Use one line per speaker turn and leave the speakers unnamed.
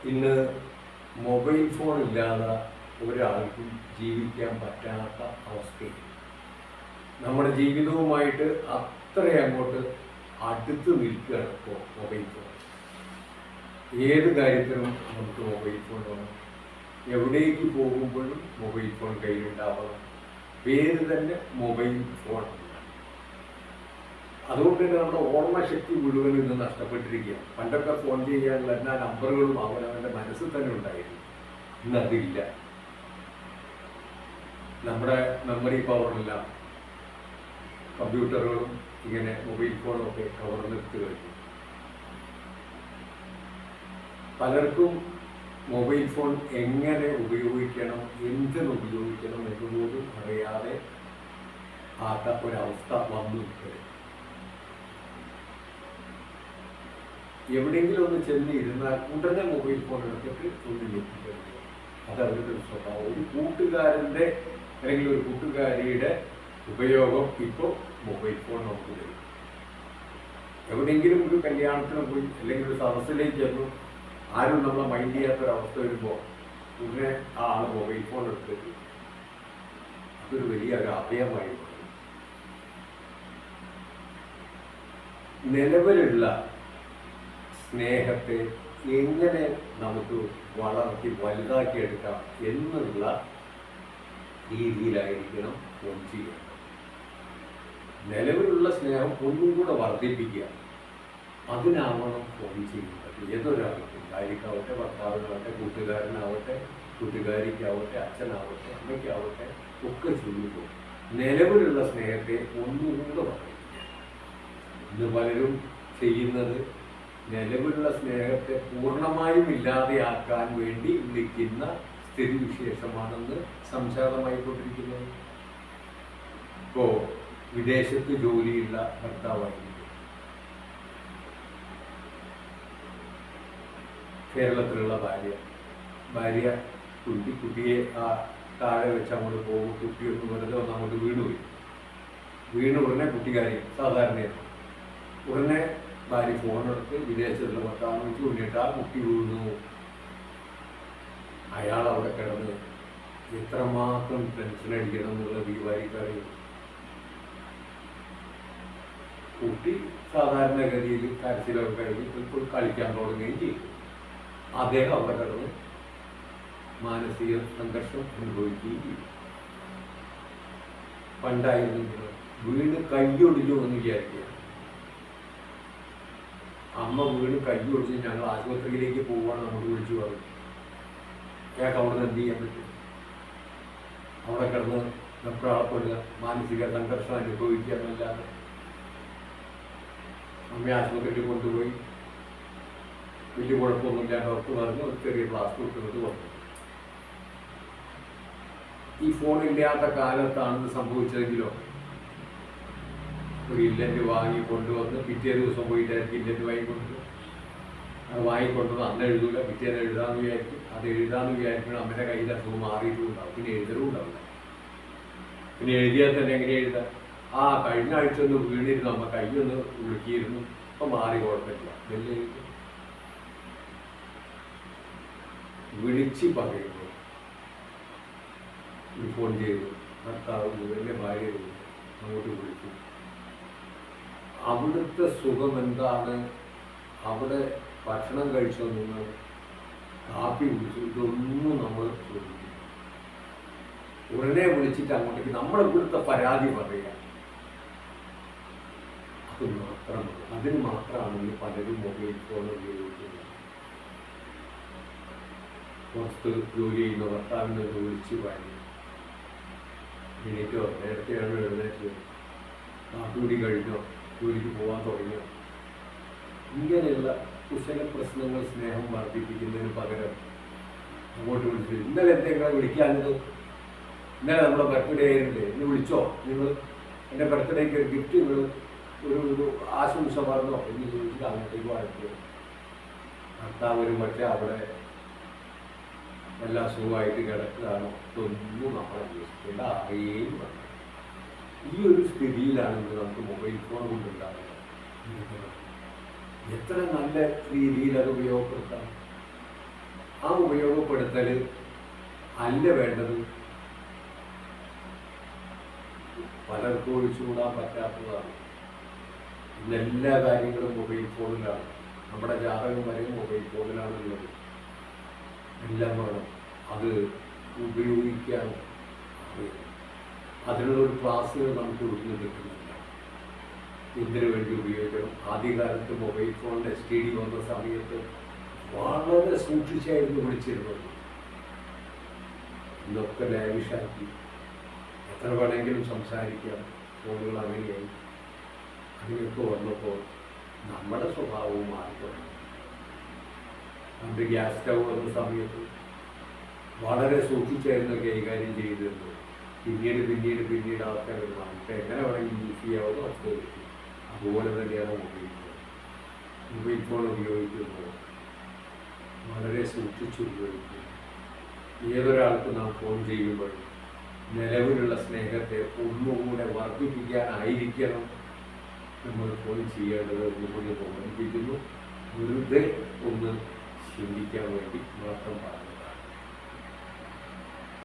ഇന്ന് mobile phone ഇല്ലാതെ ഒരാൾക്കും ജീവിക്കാൻ പറ്റാത്ത അവസ്ഥയിൽ നമ്മുടെ ജീവിതവുമായിട്ട് അത്രയങ്ങോട്ട് അടുത്ത് നിൽക്കുകയാണ് ഇപ്പോൾ മൊബൈൽ ഫോൺ. ഏത് കാര്യത്തിനും നമുക്ക് മൊബൈൽ ഫോൺ വേണം. എവിടേക്ക് പോകുമ്പോഴും മൊബൈൽ ഫോൺ കയ്യിലുണ്ടാവണം. പേര് തന്നെ മൊബൈൽ ഫോൺ. അതുകൊണ്ട് തന്നെ നമ്മുടെ ഓർമ്മശക്തി മുഴുവൻ ഇന്ന് നഷ്ടപ്പെട്ടിരിക്കുകയാണ്. പണ്ടൊക്കെ ഫോൺ ചെയ്യാനുള്ള എല്ലാ നമ്പറുകളും അവനവൻ്റെ മനസ്സിൽ തന്നെ ഉണ്ടായിരുന്നു. ഇന്ന് അതില്ല. നമ്മുടെ മെമ്മറി പവറെല്ലാം കമ്പ്യൂട്ടറുകളും ഇങ്ങനെ മൊബൈൽ ഫോണും ഒക്കെ കവർന്നെടുത്ത് കഴിഞ്ഞു. പലർക്കും മൊബൈൽ ഫോൺ എങ്ങനെ ഉപയോഗിക്കണം, എന്തിന് ഉപയോഗിക്കണം എന്നുപോലും അറിയാതെ ഒരവസ്ഥ വന്നു നിൽക്കുക. എവിടെയെങ്കിലും ഒന്ന് ചെന്ന് ഇരുന്നാൽ ഉടനെ മൊബൈൽ ഫോൺ എടുത്തിട്ട് ഒന്ന് ഞെട്ടിക്കുക. അത് അവരുടെ ഒരു സ്വഭാവം. ഒരു കൂട്ടുകാരൻ്റെ അല്ലെങ്കിൽ ഒരു കൂട്ടുകാരിയുടെ ഉപയോഗം ഇപ്പോൾ മൊബൈൽ ഫോൺ നമുക്ക് തരും. എവിടെയെങ്കിലും ഒരു കല്യാണത്തിന് പോയി അല്ലെങ്കിൽ ഒരു സദസ്സിലേക്ക് ചെന്നു ആരും നമ്മളെ മൈൻഡ് ചെയ്യാത്തൊരവസ്ഥ വരുമ്പോൾ ഉടനെ ആ ആൾ മൊബൈൽ ഫോൺ എടുത്തിട്ട് അതൊരു വലിയ ഒരു അഭയമായി മാറി. നിലവിലുള്ള സ്നേഹത്തെ എങ്ങനെ നമുക്ക് വളർത്തി വലുതാക്കിയെടുക്കാം എന്നുള്ള രീതിയിലായിരിക്കണം ഫോൺ ചെയ്യുക. നിലവിലുള്ള സ്നേഹം ഒന്നും കൂടെ വർദ്ധിപ്പിക്കുക, അതിനാവണം ഫോൺ ചെയ്യുന്നത്. ഏതൊരാൾക്കും, ഭാര്യക്കാവട്ടെ, ഭർത്താവിനാവട്ടെ, കൂട്ടുകാരനാവട്ടെ, കൂട്ടുകാരിക്കാവട്ടെ, അച്ഛനാവട്ടെ, അമ്മയ്ക്കാവട്ടെ, ഒക്കെ ചെയ്യുമ്പോൾ നിലവിലുള്ള സ്നേഹത്തെ ഒന്നും കൂടെ വർദ്ധിപ്പിക്കുക. ഇന്ന് പലരും ചെയ്യുന്നത് നിലവിലുള്ള സ്നേഹത്തെ പൂർണ്ണമായും ഇല്ലാതെയാക്കാൻ വേണ്ടി വിളിക്കുന്ന സ്ഥിതിവിശേഷമാണെന്ന് സംജാതമായിക്കൊണ്ടിരിക്കുന്നത്. ഇപ്പോൾ വിദേശത്ത് ജോലിയുള്ള ഭർത്താവായിരിക്കും, കേരളത്തിലുള്ള ഭാര്യ കുട്ടിയെ ആ താഴെ വെച്ച് അങ്ങോട്ട് പോകും. കുട്ടിയൊന്ന് വെറുതെ ഒന്ന് അങ്ങോട്ട് വീണ് ഉടനെ കുട്ടിക്കാരി സാധാരണയാണ്. ഉടനെ ഭാര്യ ഫോണെടുത്ത് വിദേശത്തുള്ള ഭർത്താവിനെ വെച്ച് കൊണ്ടിട്ട് ആ കുട്ടി വീണു. അയാൾ അവിടെ കിടന്ന് എത്രമാത്രം ടെൻഷൻ അടിക്കണം എന്നുള്ളത് ഈ ഭാര്യക്കറിയും. കുട്ടി സാധാരണഗതിയിൽ കരച്ചിലൊക്കെ കഴിഞ്ഞ് ഇപ്പോൾ കളിക്കാൻ തുടങ്ങുകയും ചെയ്തു. അദ്ദേഹം അവിടെ കിടന്ന് മാനസിക സംഘർഷം അനുഭവിക്കുകയും ചെയ്തു. പണ്ടായിരുന്നെങ്കിൽ വീണ് കയ്യൊടിഞ്ഞു എന്ന് വിചാരിക്കുക. അമ്മ വീണ് കയ്യൊടിഞ്ഞ് ഞങ്ങൾ ആശുപത്രിയിലേക്ക് പോവുകയാണ് നമ്മൾ വിളിച്ചു പറഞ്ഞു. ഞങ്ങൾക്ക് അവിടെ നിന്ന് എന്ത് ചെയ്യാൻ പറ്റും? അവിടെ കിടന്ന് വെപ്രാളപ്പെടുക, മാനസിക സംഘർഷം അനുഭവിക്കുക എന്നല്ലാതെ. അമ്മയെ ആശുപത്രിയിൽ കൊണ്ടുപോയി വലിയ കുഴപ്പമൊന്നുമില്ല, ഡോക്ടർ പറഞ്ഞു ഒരു ചെറിയ പ്ലാസ്റ്റർ ഇട്ടുകൊണ്ട് വന്നു. ഈ ഫോണില്ലാത്ത കാലത്താണ് സംഭവിച്ചതെങ്കിലോ ഒരു ഇല്ലൻ്റ് വാങ്ങി കൊണ്ടുവന്ന് പിറ്റേ ദിവസം പോയിട്ടായിരിക്കും ഇല്ലൻ്റ് വാങ്ങിക്കൊണ്ടു. അത് വാങ്ങിക്കൊണ്ടുവന്ന് അന്ന് എഴുതൂല, പിറ്റേന്ന് എഴുതാമെന്ന് വിചാരിക്കും. അത് എഴുതാമെന്ന് വിചാരിക്കണം അമ്മയുടെ കയ്യിൽ അസുഖം മാറിയിട്ടും ഉണ്ടാവും, പിന്നെ എഴുതലും ഉണ്ടാവില്ല. പിന്നെ എഴുതിയാൽ തന്നെ എങ്ങനെ എഴുതാം? ആ കഴിഞ്ഞ ആഴ്ച ഒന്ന് വീണിരുന്നു, അമ്മ കൈയൊന്ന് ഉളുക്കിയിരുന്നു, അപ്പം മാറി, കുഴപ്പമില്ല. വലിയ വിളിച്ച് പറയുമ്പോൾ ഫോൺ ചെയ്തു ഭർത്താവ് എൻ്റെ ഭാര്യ അങ്ങോട്ട് വിളിച്ചു. അവിടുത്തെ സുഖം എന്താണ്? അവിടെ ഭക്ഷണം കഴിച്ചൊന്നും കാപ്പി കുടിച്ചു, ഇതൊന്നും നമ്മൾ ചോദിക്കും. ഉടനെ വിളിച്ചിട്ട് അങ്ങോട്ടേക്ക് നമ്മുടെ ഇവിടുത്തെ പരാതി പറയുക. അത് മാത്രമാണ്, അതിന് മാത്രമാണ് പലരും മൊബൈൽ ഫോൺ ഉപയോഗിക്കുന്നത്. പുറത്ത് ജോലി ചെയ്യുന്ന ഭർത്താവിനെ വിളിച്ച് വാങ്ങി എണീറ്റോ, നേരത്തെയാണ് എഴുന്നേറ്റ്, ജോലി കഴിഞ്ഞോ, ജോലിക്ക് പോകാൻ തുടങ്ങിയോ, ഇങ്ങനെയുള്ള കുശല പ്രശ്നങ്ങൾ സ്നേഹം വർദ്ധിപ്പിക്കുന്നതിന് പകരം അങ്ങോട്ട് വിളിച്ചു. ഇന്നലെ എന്തെങ്കിലും വിളിക്കാഞ്ഞത്? ഇന്നലെ നമ്മുടെ ബർത്ത്ഡേ ആയിരുന്നില്ലേ, ഇന്ന് വിളിച്ചോ നിങ്ങൾ? എൻ്റെ ബർത്ത്ഡേക്ക് ഒരു ഗിഫ്റ്റ് നിങ്ങൾ ഒരു ആശംസ പറഞ്ഞോ എന്ന് ചോദിച്ചിട്ട് അങ്ങോട്ടേക്ക് വഴക്കുക. ഭർത്താവ് ഒരു പക്ഷേ അവിടെ എല്ലാ സുഖമായിട്ട് കിടക്കുകയാണോ, ഇതൊന്നും നമ്മളെ അന്വേഷിക്കേണ്ട അറിയേയും വേണം. ഈ ഒരു സ്ഥിതിയിലാണ് ഇന്ന് നമുക്ക് മൊബൈൽ ഫോൺ കൊണ്ടുണ്ടാകുന്നത്. എത്ര നല്ല രീതിയിൽ അത് ഉപയോഗപ്പെടുത്താം. ആ ഉപയോഗപ്പെടുത്തൽ അല്ല വേണ്ടത്. പലർക്കും ഒഴിച്ചുകൂടാൻ പറ്റാത്തതാണ്. ഇന്ന് എല്ലാ കാര്യങ്ങളും മൊബൈൽ ഫോണിലാണ്. നമ്മുടെ ജാതകം വരെ മൊബൈൽ ഫോണിലാണുള്ളത്. എല്ലാം വേണം അത് ഉപയോഗിക്കാൻ. അതിനുള്ളൊരു ക്ലാസ്സുകൾ നമുക്ക് ഇവിടുന്ന് കിട്ടുന്നില്ല. എന്തിനു വേണ്ടി ഉപയോഗിക്കണം? ആദ്യകാലത്ത് മൊബൈൽ ഫോണിൻ്റെ STD വന്ന സമയത്ത് വളരെ സൂക്ഷിച്ചായിരുന്നു വിളിച്ചിരുന്നത്. ഇന്നൊക്കെ ലാവിഷാക്കി എത്ര വേണമെങ്കിലും സംസാരിക്കാം. ഫോണുകൾ അങ്ങനെയായി. അങ്ങനെയൊക്കെ വന്നപ്പോൾ നമ്മുടെ സ്വഭാവവും മാറിത്തുടങ്ങി. പണ്ട് ഗ്യാസ് സ്റ്റൗ വന്ന സമയത്ത് വളരെ സൂക്ഷിച്ചായിരുന്നു കൈകാര്യം ചെയ്തിരുന്നത്. പിന്നീട് ആൾക്കാർ മാറിയിട്ട് എങ്ങനെ വേണമെങ്കിൽ യൂസ് ചെയ്യാവുന്ന അവസ്ഥയിലെത്തി. അതുപോലെ തന്നെയാണ് മൊബൈൽ ഫോൺ ഉപയോഗിക്കുന്നത്. വളരെ സൂക്ഷിച്ച് ഉപയോഗിക്കുക. ഏതൊരാൾക്ക് നാം ഫോൺ ചെയ്യുമ്പോൾ നിലവിലുള്ള സ്നേഹത്തെ ഒന്നുകൂടെ വർദ്ധിപ്പിക്കാനായിരിക്കണം നമ്മൾ ഫോൺ ചെയ്യേണ്ടത് എന്നുകൂടി ഓർമ്മിപ്പിക്കുന്നു. വെറുതെ ഒന്ന് ചിന്തിക്കാൻ വേണ്ടി മാത്രം പറഞ്ഞു.